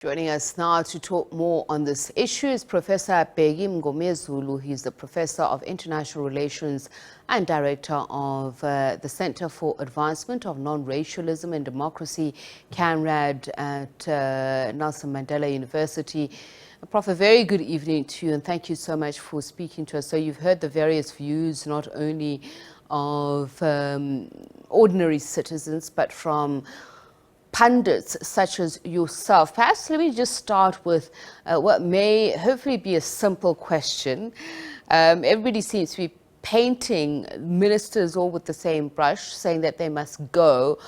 Joining us now to talk more on this issue is Professor Bheki Mngomezulu. He's the Professor of International Relations and Director of the Center for Advancement of Non-Racialism and Democracy, CANRAD, at Nelson Mandela University. Prof, a very good evening to you, and thank you so much for speaking to us. So you've heard the various views, not only of ordinary citizens, but from pundits such as yourself. Perhaps let me just start with what may hopefully be a simple question. Everybody seems to be painting ministers all with the same brush, saying that they must go.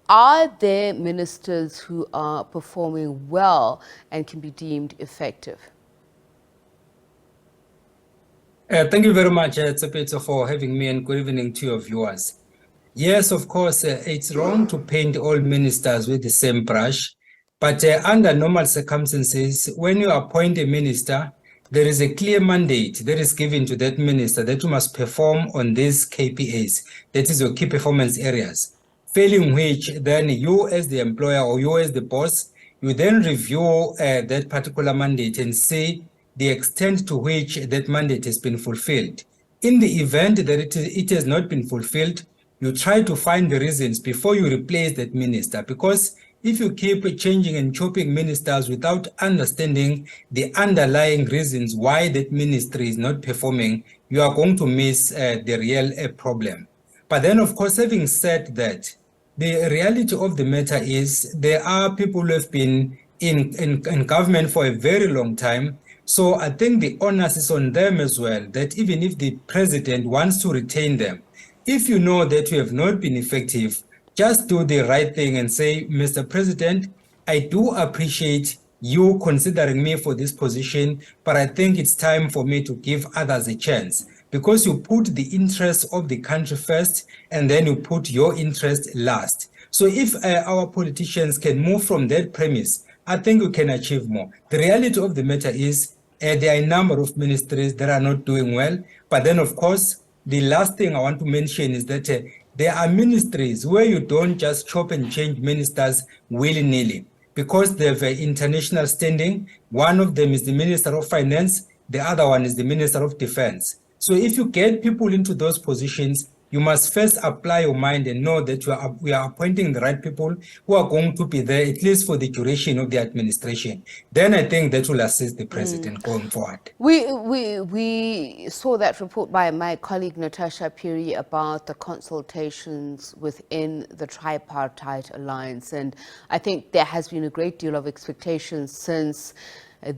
Are there ministers who are performing well and can be deemed effective? Thank you very much, Tsepeto, for having me, and good evening to your viewers. Yes, of course, it's wrong to paint all ministers with the same brush, but under normal circumstances, when you appoint a minister, there is a clear mandate that is given to that minister that you must perform on these KPAs, that is your key performance areas, failing which then you as the employer or you as the boss, you then review that particular mandate and see the extent to which that mandate has been fulfilled. In the event that it has not been fulfilled, you try to find the reasons before you replace that minister, because if you keep changing and chopping ministers without understanding the underlying reasons why that ministry is not performing, you are going to miss the real problem. But then, of course, having said that, the reality of the matter is there are people who have been in government for a very long time. So I think the onus is on them as well, that even if the president wants to retain them, if you know that you have not been effective, just do the right thing and say, Mr. President, I do appreciate you considering me for this position, but I think it's time for me to give others a chance, because you put the interests of the country first and then you put your interest last. So if our politicians can move from that premise, I think we can achieve more. The reality of the matter is there are a number of ministries that are not doing well, but then of course, the last thing I want to mention is that there are ministries where you don't just chop and change ministers willy-nilly, because they have international standing. One of them is the Minister of Finance, the other one is the Minister of Defense. So if you get people into those positions, you must first apply your mind and know that we are appointing the right people who are going to be there at least for the duration of the administration. Then I think that will assist the president going forward. We saw that report by my colleague Natasha Piri about the consultations within the tripartite alliance, and I think there has been a great deal of expectation since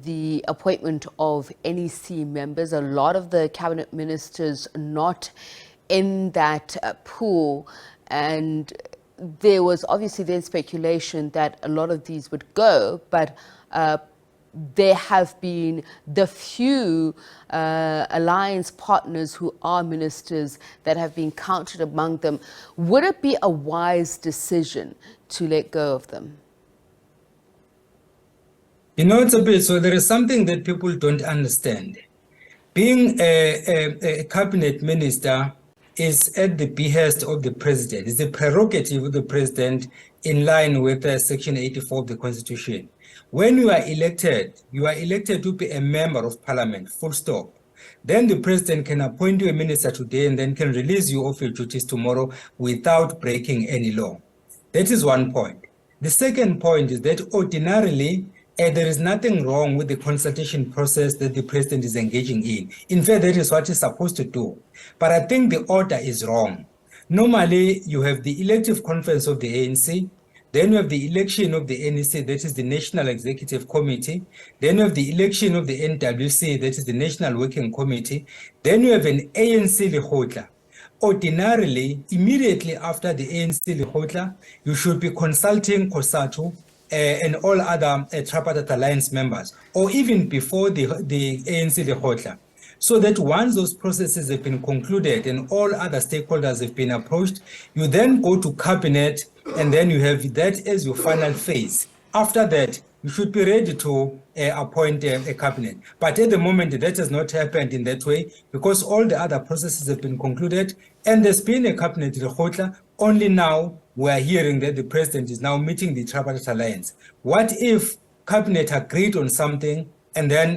the appointment of NEC members. A lot of the cabinet ministers not in that pool, and there was obviously then speculation that a lot of these would go, but there have been the few alliance partners who are ministers that have been counted among them. Would it be a wise decision to let go of them? You know, it's a bit, so there is something that people don't understand. Being a cabinet minister is at the behest of the president. It's the prerogative of the president in line with Section 84 of the Constitution. When you are elected to be a member of parliament, full stop. Then the president can appoint you a minister today and then can release you of your duties tomorrow without breaking any law. That is one point. The second point is that ordinarily, there is nothing wrong with the consultation process that the president is engaging in. In fact, that is what he's supposed to do. But I think the order is wrong. Normally, you have the elective conference of the ANC, then you have the election of the NEC, that is the National Executive Committee, then you have the election of the NWC, that is the National Working Committee, then you have an ANC Lekgotla. Ordinarily, immediately after the ANC Lekgotla, you should be consulting COSATU, and all other tripartite alliance members, or even before the ANC Lekgotla, so that once those processes have been concluded and all other stakeholders have been approached, you then go to cabinet and then you have that as your final phase. After that, you should be ready to appoint a cabinet. But at the moment, that has not happened in that way, because all the other processes have been concluded and there's been a cabinet Lekgotla. Only now we are hearing that the president is now meeting the tripartite alliance. What if cabinet agreed on something, and then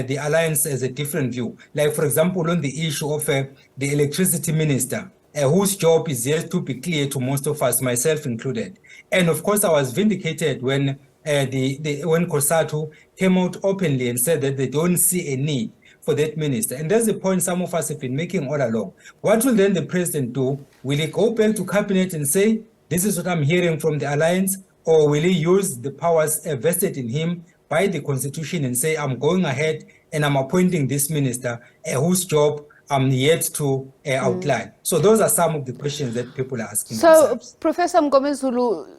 the alliance has a different view. Like, for example, on the issue of the electricity minister, whose job is yet to be clear to most of us, myself included. And of course, I was vindicated when when COSATU came out openly and said that they don't see a need for that minister. And that's the point some of us have been making all along. What will then the president do? Will he go back to cabinet and say, this is what I'm hearing from the alliance? Or will he use the powers vested in him by the constitution and say, I'm going ahead and I'm appointing this minister whose job I'm yet to outline? So those are some of the questions that people are asking themselves. Professor Mngomezulu,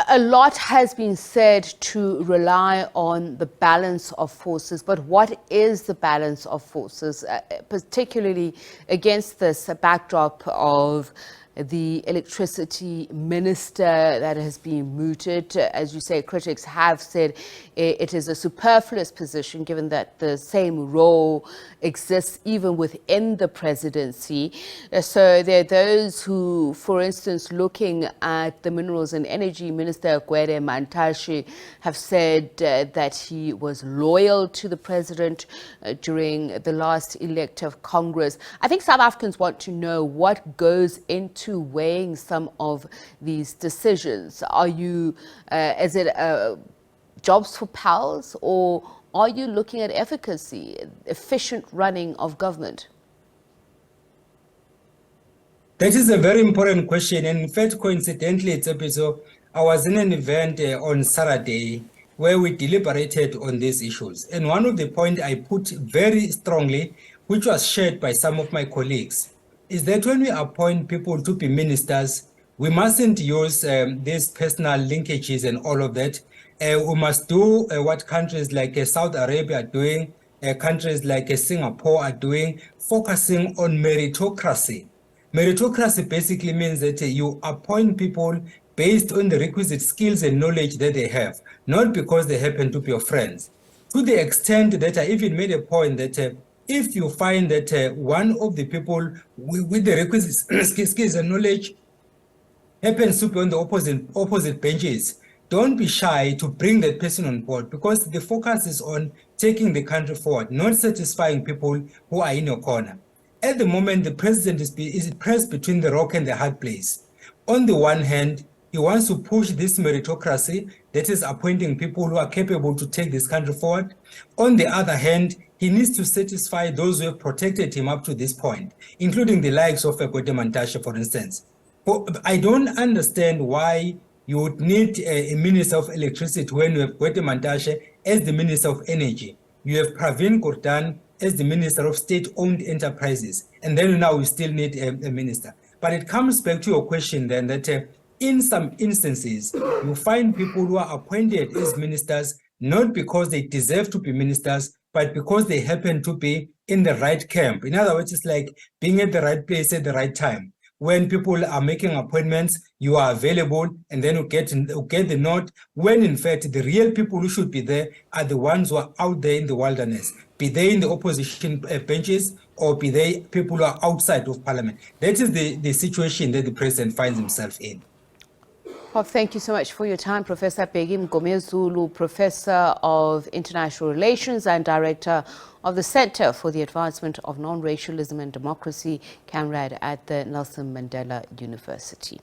a lot has been said to rely on the balance of forces, but what is the balance of forces, particularly against this backdrop of the electricity minister that has been mooted? As you say, critics have said it is a superfluous position given that the same role exists even within the presidency. So there are those who, for instance, looking at the Minerals and Energy Minister, Gwede Mantashe, have said that he was loyal to the president during the last elective Congress. I think South Africans want to know what goes into weighing some of these decisions. Are you, is it jobs for pals, or are you looking at efficacy, efficient running of government? That is a very important question. And in fact, coincidentally, it's episode, I was in an event on Saturday where we deliberated on these issues. And one of the points I put very strongly, which was shared by some of my colleagues, is that when we appoint people to be ministers, we mustn't use these personal linkages and all of that. We must do what countries like Saudi Arabia are doing, countries like Singapore are doing, focusing on meritocracy. Meritocracy basically means that you appoint people based on the requisite skills and knowledge that they have, not because they happen to be your friends. To the extent that I even made a point that if you find that one of the people with the requisite skills and knowledge happens to be on the opposite benches, don't be shy to bring that person on board, because the focus is on taking the country forward, not satisfying people who are in your corner. At the moment, the president is pressed between the rock and the hard place. On the one hand, he wants to push this meritocracy that is appointing people who are capable to take this country forward. On the other hand, he needs to satisfy those who have protected him up to this point, including the likes of Gwede Mantashe, for instance. I don't understand why you would need a Minister of Electricity when you have Gwede Mantashe as the Minister of Energy. You have Pravin Gordhan as the Minister of State-Owned Enterprises, and then now we still need a minister. But it comes back to your question then that in some instances, you find people who are appointed as ministers not because they deserve to be ministers, but because they happen to be in the right camp. In other words, it's like being at the right place at the right time. When people are making appointments, you are available, and then you get the nod, when in fact the real people who should be there are the ones who are out there in the wilderness, be they in the opposition benches or be they people who are outside of parliament. That is the situation that the president finds himself in. Prof, thank you so much for your time. Professor Bheki Mngomezulu, Professor of International Relations and Director of the Center for the Advancement of Non-Racialism and Democracy, CANRAD, at the Nelson Mandela University.